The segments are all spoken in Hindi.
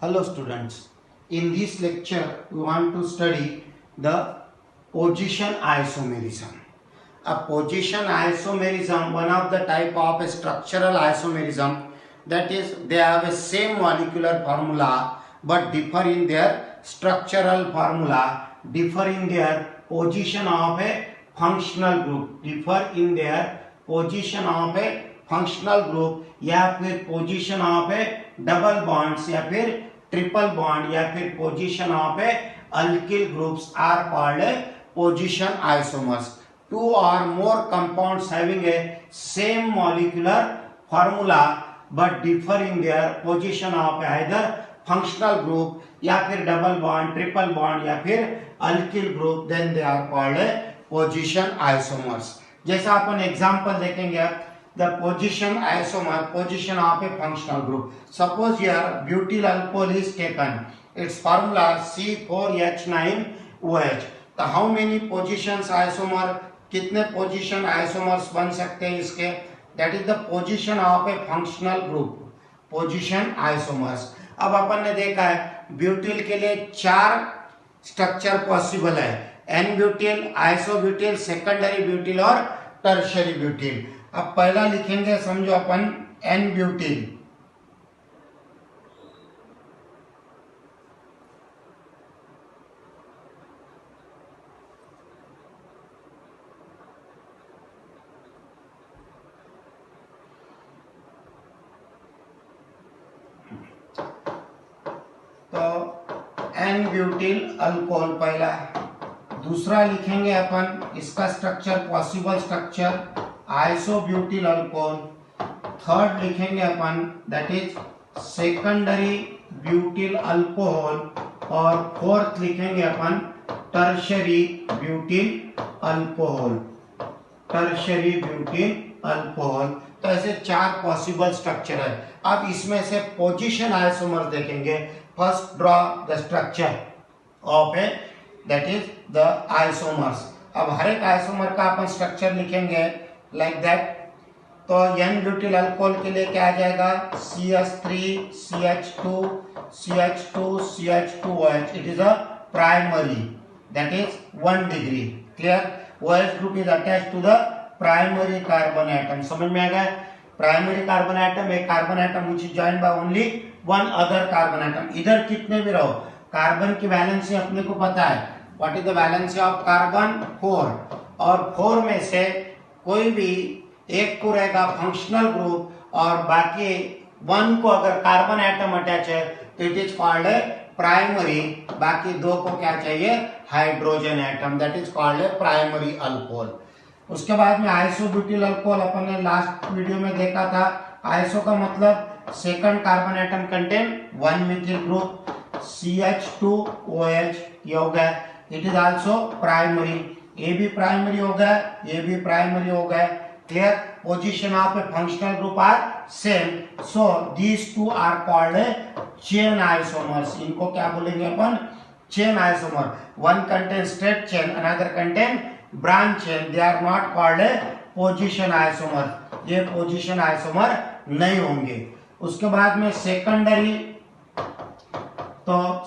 Hello students, in this lecture we want to study the position isomerism. A position isomerism, one of the type of structural isomerism, that is they have a same molecular formula but differ in their structural formula, differ in their position of a functional group, differ in their position of a functional group या फिर position of a double bonds या फिर ट्रिपल बॉन्ड या फिर position of a alkyl groups are called position isomers. Two or more compounds having a same molecular formula but differ in their position of either functional group या फिर डबल बॉन्ड, ट्रिपल बॉन्ड या फिर alkyl group, then they are called position isomers. जैसा अपन एग्जांपल देखेंगे, the position isomer, position of a functional group. Suppose here butyl alcohol is taken, its formula C4H9OH. तो how many positions isomer, कितने position isomers बन सकते हैं इसके? That is the position of a functional group, position isomers. अब अपन ने देखा है ब्यूटिल के लिए 4 स्ट्रक्चर पॉसिबल है, n butyl, isobutyl, secondary butyl और टर्शियरी ब्यूटिल. अब पहला लिखेंगे, समझो अपन एन ब्यूटिल. तो एन ब्यूटिल अल्कोहल पहला. दूसरा लिखेंगे अपन, इसका structure possible structure isobutyl alcohol. Third लिखेंगे अपन, that is secondary butyl alcohol. और फोर्थ लिखेंगे अपन tertiary butyl alcohol, tertiary butyl alcohol. तो ऐसे 4 पॉसिबल स्ट्रक्चर है. अब इसमें से पोजीशन आइसोमर देखेंगे. First draw the structure of a, that is the isomers. अब हर एक आइसोमर का अपन स्ट्रक्चर लिखेंगे लाइक दैट. तो एन ब्यूटिल अल्कोहल के लिए क्या आ जाएगा, CH3 CH2 CH2 CH2OH. It is a primary, that is 1 degree. Clear? OH group is attached to the primary carbon atom. समझ में आ गया? प्राइमरी कार्बन एटम, एक carbon atom which is joined by only one other carbon atom. इधर कितने भी रहो, कार्बन की वैलेंसी अपने को पता है. What is the valency of carbon? 4. और 4 में से कोई भी एक को रहेगा फंक्शनल ग्रुप और बाकी 1 को अगर कार्बन एटम अटैच है तो इट इज कॉल्ड प्राइमरी. बाकी 2 को क्या चाहिए, hydrogen atom, that is called primary alcohol. उसके बाद में आइसोब्यूटिल अल्कोहल अपन ने लास्ट वीडियो में देखा था. आइसो का मतलब second carbon atom contain 1 methyl group, CH2OH. ये हो गया. It is also primary. ये भी प्राइमरी हो गया, ये भी प्राइमरी हो गया. Clear? Position of a functional group are same, so these two are called chain isomers. इनको क्या बोलेंगे अपन? Chain isomer. One contain straight chain, another contain branch chain. They are not called position isomer. ये पोजीशन आइसोमर नहीं होंगे. उसके बाद में सेकेंडरी. तो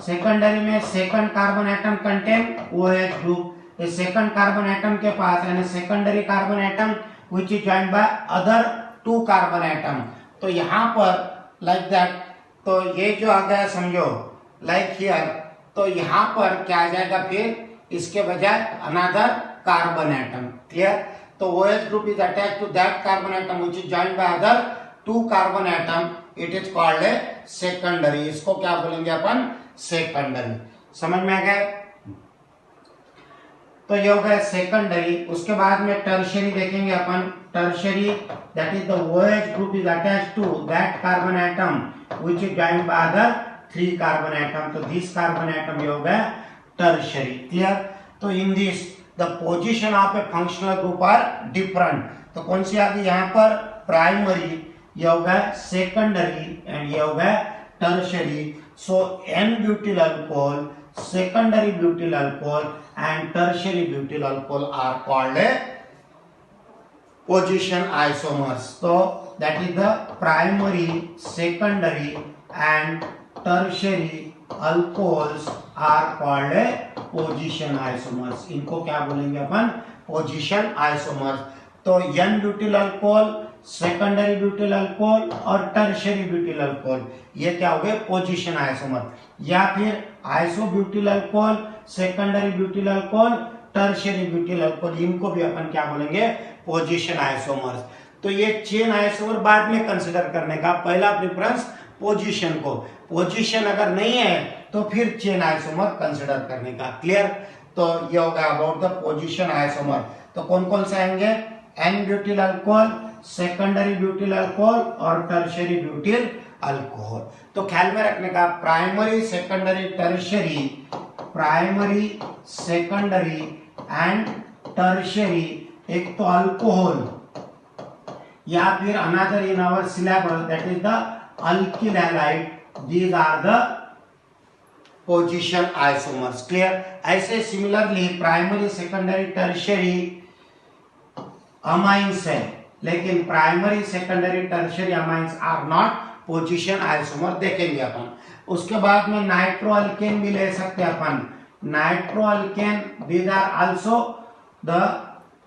सेकेंडरी में second carbon atom contain OH group. Second carbon atom के पास यानी secondary carbon atom which is joined by other 2 carbon atom. तो यहाँ पर लाइक दैट. तो ये जो आ गया समझो लाइक हियर. तो यहाँ पर क्या आ जाएगा फिर इसके बजाय अनदर कार्बन एटम. क्लियर? तो OH group is attached to that carbon atom which is joined by other 2 carbon atom. It is called secondary. इसको क्या बोलेंगे अपन? सेकेंडरी. समझ में आ गया? तो ये हो गया सेकेंडरी. उसके बाद में टर्शियरी देखेंगे अपन. Tertiary that is the OH group is attached to that carbon atom which is joined by other 3 carbon atom. तो दिस कार्बन एटम ये हो गया टर्शियरी. क्लियर? तो in this the position of a functional group are different. तो कौन सी आ गई यहाँ पर? प्राइमरी. ये हो गया सेकेंडरी एंड ये हो गया tertiary. So n butyl alcohol, secondary butyl alcohol and tertiary butyl alcohol are called position isomers. तो that is the primary, secondary and tertiary alcohols are called position isomers. इनको क्या बोलेंगे अपन? Position isomers. तो n butyl alcohol, secondary butyl alcohol और टर्शियरी ब्यूटिल अल्कोहल, ये क्या हो गए? Position isomer. या फिर iso butyl alcohol, secondary butyl alcohol, tertiary butyl alcohol, इनको भी अपन क्या बोलेंगे? Position isomers. तो ये चेन आइसोमर बाद में कंसिडर करने का, पहला प्रेफरेंस पोजीशन को. पोजीशन अगर नहीं है तो फिर चेन आइसोमर कंसिडर करने का. क्लियर? तो ये होगा अबाउट द पोजीशन आइसोमर. तो कौन कौन से आएंगे? N butyl alcohol, secondary butyl alcohol और टर्शियरी ब्यूटिल अल्कोहल. तो ख्याल में रखने का, primary, secondary, tertiary, primary, secondary and tertiary, एक तो अल्कोहल या फिर another in our syllabus that is the alkyl halide, these are the position isomers. Clear? ऐसे similarly primary, secondary, tertiary amines है, लेकिन primary, secondary, tertiary amines are not position isomer. देखेंगे अपन. उसके बाद में नाइट्रो अल्केन भी ले सकते हैं अपन. Nitro alkane, these are also the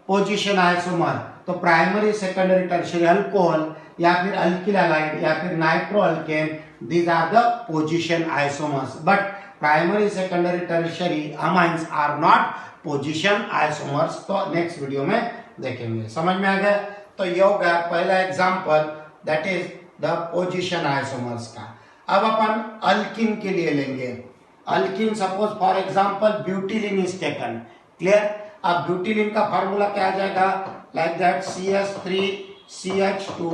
position isomer. तो प्राइमरी, सेकेंडरी, टर्शियरी अल्कोहल या फिर अल्किल हैलाइड या फिर nitro alkane, these are the position isomers. But primary, secondary, tertiary amines are not position isomers. तो नेक्स्ट वीडियो में देखेंगे. समझ में आ गया? तो ये हो गया पहला example, that is the position isomers का. अब अपन अल्किन के लिए लेंगे. Alkene, suppose for example butylene is taken. Clear? अब ब्यूटिलिन का फार्मूला क्या आ जाएगा? Like that CH3 CH2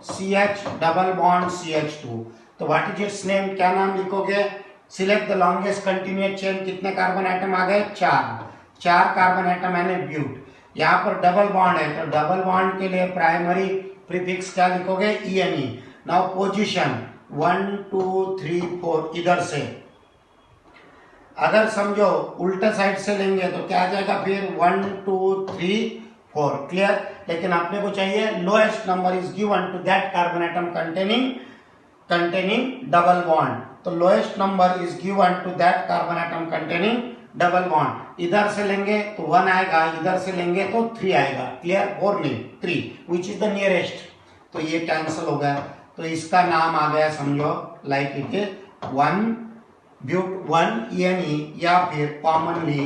CH double bond CH2. तो व्हाट इज इट्स नेम? क्या नाम लिखोगे? Select the longest continuous chain. कितने कार्बन आइटम आ गए? 4 कार्बन आइटम यानी ब्यूट. यहाँ पर डबल बॉन्ड है, तो डबल बॉन्ड के लिए प्राइमरी प्रीफिक्स क्या लिखोगे? ENE. नाउ पोजीशन 1 2 3 4 इधर से. अगर समझो उल्टा साइड से लेंगे तो क्या आ जाएगा? फिर 1 2 3 4. क्लियर? लेकिन आपने को चाहिए lowest number is given to that carbon atom containing double bond. तो lowest number is given to that carbon atom containing double bond. इधर से लेंगे तो 1 आएगा, इधर से लेंगे तो 3 आएगा. क्लियर? 4 नहीं 3, विच इज द नियरेस्ट. तो ये कैंसिल हो गया. तो इसका नाम आ गया, समझो like it is 1 but 1 ENE या फिर कॉमनली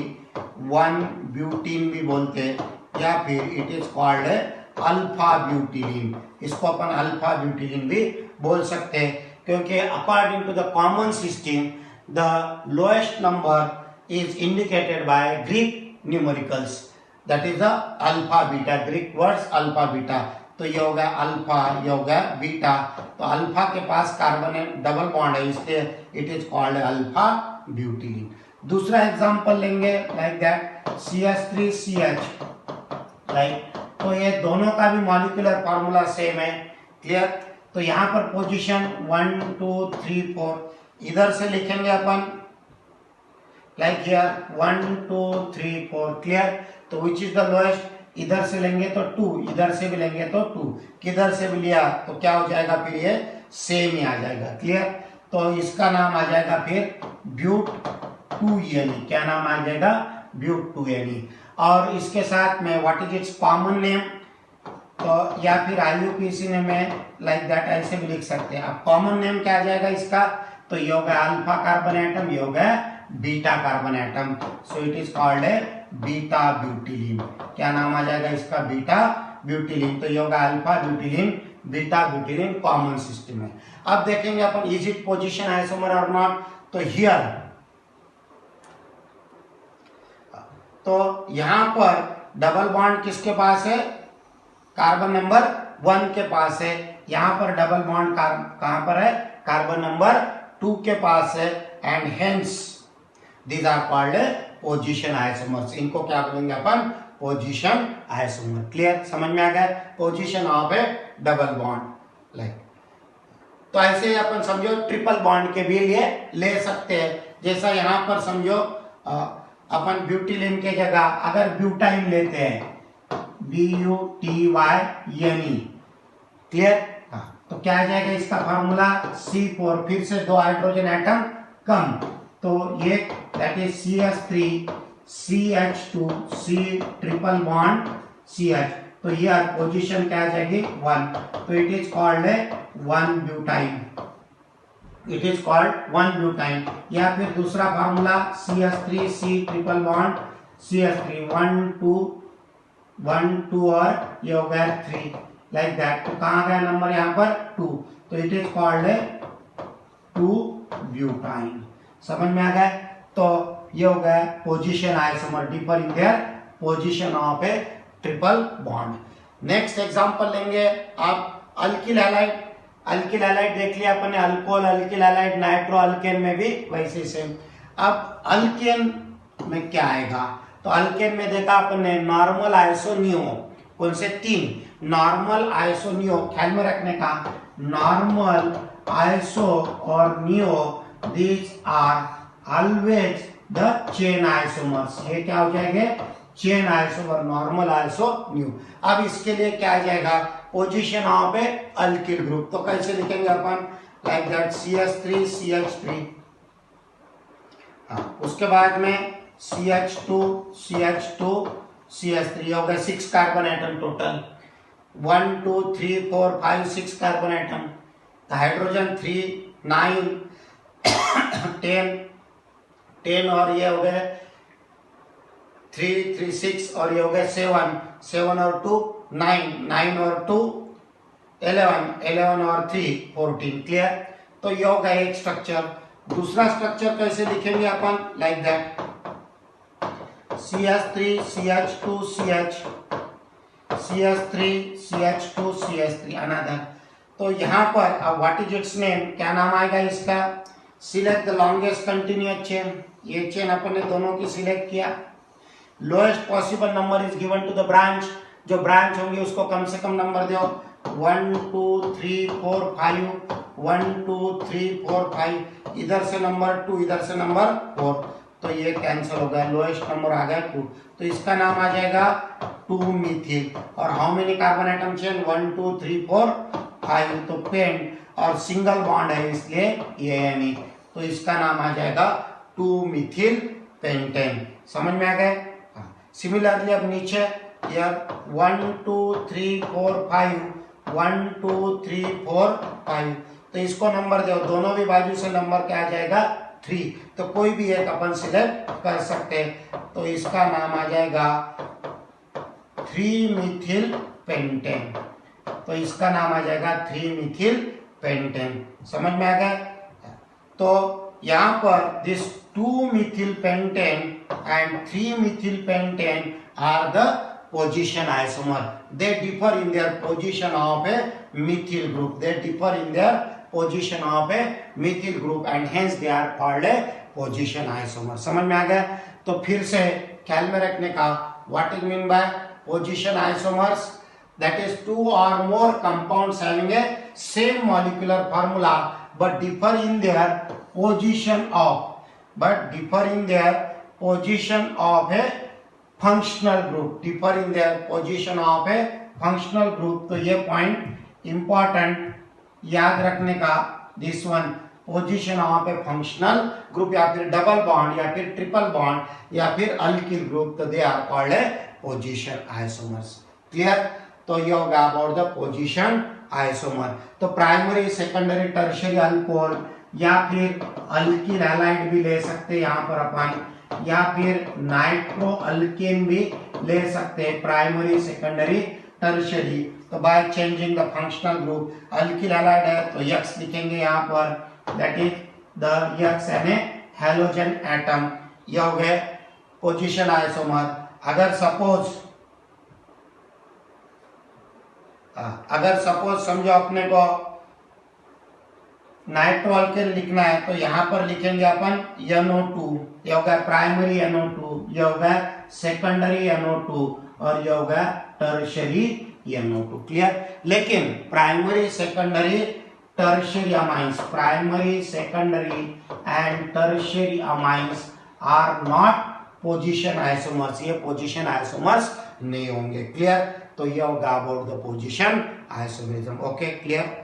1 ब्यूटीन भी बोलते, या फिर it is called alpha butylene. इसको अपन अल्फा ब्यूटिलिन भी बोल सकते हैं, क्योंकि according to the common system the lowest number is indicated by Greek numericals, that is the alpha beta. Greek words alpha beta. तो ये हो गया अल्फा, ये हो गया बीटा. तो अल्फा के पास कार्बन डबल बॉन्ड है, इसलिए इट इज कॉल्ड अल्फा ब्यूटिलिन. दूसरा एग्जांपल लेंगे like that CH3 CH. Right? तो ये दोनों का भी मॉलिक्यूलर फार्मूला सेम है. क्लियर? तो यहाँ पर पोजीशन 1 2 3 4 इधर से लिखेंगे अपन लाइक हियर 1 2 3 4. क्लियर? तो विच इज द लोएस्ट? इधर से लेंगे तो 2, इधर से भी लेंगे तो 2, किधर से भी लिया तो क्या हो जाएगा? फिर ये सेम ही आ जाएगा. क्लियर? तो इसका नाम आ जाएगा फिर ब्यूट 2NE. क्या नाम आ जाएगा? ब्यूट 2NE. और इसके साथ में what is it's common name? तो या फिर IUPAC नेम में लाइक दैट ऐसे भी लिख सकते हैं. अब कॉमन नेम क्या आ जाएगा इसका? तो ये हो गया अल्फा कार्बन एटम, ये हो गया beta carbon atom. So it is called beta butylene. क्या नाम आ जाएगा इसका? Beta butylene. तो ये होगा alpha butylene, beta butylene, common system है. अब देखेंगे अपन इज इट पोजीशन आइसोमर और नॉट. तो हियर, तो यहां पर डबल बॉन्ड किसके पास है? कार्बन नंबर 1 के पास है. यहां पर डबल बॉन्ड कहां पर है? कार्बन नंबर 2 के पास है. And hence these are called position isomers. इनको क्या बोलेंगे अपन? Position isomer. क्लियर? समझ में आ गया? Position of a double bond like. तो ऐसे ही अपन समझो ट्रिपल बॉन्ड के भी लिए ले सकते हैं. जैसा यहां पर समझो अपन ब्यूटिलिन के जगह अगर ब्यूटाइन लेते हैं BUTYNE. क्लियर? तो क्या आ जाएगा इसका फार्मूला C4, फिर से 2 हाइड्रोजन एटम कम, तो ये that is CH3 CH2 C triple bond CH, तो ये पोजीशन क्या आ जाएगी 1, तो it is called 1 butyne, it is called 1 butyne. या फिर दूसरा formula CH3 C triple bond CH3 1 2 और ये हो गया 3 लाइक दैट, तो कहाँ गया नंबर यहाँ पर 2, तो इट इज कॉल्ड 2 ब्यूटाइन। समझ में आ गया? तो ये हो गया position isomer differ in their position of A triple bond. Next example लेंगे आप अल्किल हैलाइड। अल्किल हैलाइड देख लिया अपने, alcohol alkyl halide, nitro alkane में भी वैसे सेम। अब अल्केन में क्या आएगा, तो अल्केन में देखा अपने नॉर्मल आइसो नियो, कौन से 3 नॉर्मल आइसो नियो, ख्याल में रखने का नॉर्मल आइसो और neo these are always the chain isomers, ये क्या हो जाएंगे chain isomer, normal iso new. अब इसके लिए क्या आ जाएगा position of a alkyl group, तो कैसे लिखेंगे अपन लाइक दैट CH3 CH3, उसके बाद में CH2 CH2 CH3 हो गए 6 carbon atom total, 1 2 3 4 5 6 carbon atom, hydrogen 3 9 10 और ये हो गए 3 3 6 और ये हो गए 7 और 2 9 और 2 11 और 3 14, क्लियर। तो ये हो गया एक स्ट्रक्चर। दूसरा स्ट्रक्चर कैसे लिखेंगे अपन like that CH3 CH2 CH CH3 CH2 CH3 another. तो यहाँ पर अब व्हाट इज इट्स नेम, क्या नाम आएगा इसका, select the longest continuous chain, ये चेन अपन ने दोनों की सिलेक्ट किया। Lowest possible number is given to the branch, जो ब्रांच होंगे उसको कम से कम नंबर दो, 1 2 3 4 5 1 2 3 4 5, इधर से नंबर 2 इधर से नंबर 4, तो ये कैंसिल हो गया, लोएस्ट नंबर आ गया 2, तो इसका नाम आ जाएगा 2 मिथिल। और how many carbon atom chain 1 2 3 4 5, तो पेंट और सिंगल बॉन्ड है इसलिए ये यानी, तो इसका नाम आ जाएगा 2 मिथिल पेंटेन। समझ में आ गए? सिमिलरली अब नीचे यार 1 2 3 4 5 1 2 3 4 5, तो इसको नंबर दो, दोनों भी बाजू से नंबर क्या आ जाएगा 3, तो कोई भी एक अपन सिलेक्ट कर सकते हैं, तो इसका नाम आ जाएगा 3 मिथिल पेंटेन, तो इसका नाम आ जाएगा 3 मिथिल पेंटेन। समझ में आ गया? तो यहाँ पर this 2 Mithil pentane and 3 Mithil pentane are the position isomer. They differ in their position of a methyl group. They differ in their position of a methyl group and hence they are called a position isomer. समझ में आ गया? तो फिर से ख्याल में रखने का what is mean by position isomers? That is 2 or more compounds having a same molecular formula but differ in their position of a functional group, differ in their position of a functional group। तो ये पॉइंट इंपॉर्टेंट याद रखने का, this one position of a functional group या फिर डबल बॉन्ड या फिर ट्रिपल बॉन्ड या फिर अल्किल ग्रुप, तो they are called a position isomers. Clear? तो ये होगा अबाउट द पोजीशन आइसोमर। तो प्राइमरी सेकेंडरी टर्शियरी अल्कोहल या फिर अल्किल हैलाइड भी ले सकते हैं यहाँ पर अपन, या फिर नाइट्रो अल्केन भी ले सकते हैं, प्राइमरी सेकेंडरी टर्शियरी। तो by changing the functional group, alkyl halide है तो X लिखेंगे यहाँ पर, that is the X an a halogen atom, ये हो गए पोजीशन आइसोमर। अगर सपोज समझो अपने को नाइट्रो अल्केन लिखना है तो यहाँ पर लिखेंगे अपन NO2, ये होगा प्राइमरी NO2, ये होगा सेकेंडरी NO2 और ये होगा टर्शियरी NO2। क्लियर? लेकिन primary secondary tertiary amines, primary secondary and tertiary amines are not position isomers, ये पोजीशन आइसोमर्स नहीं होंगे। क्लियर? तो ये होगा about the position isomerism. Okay, clear?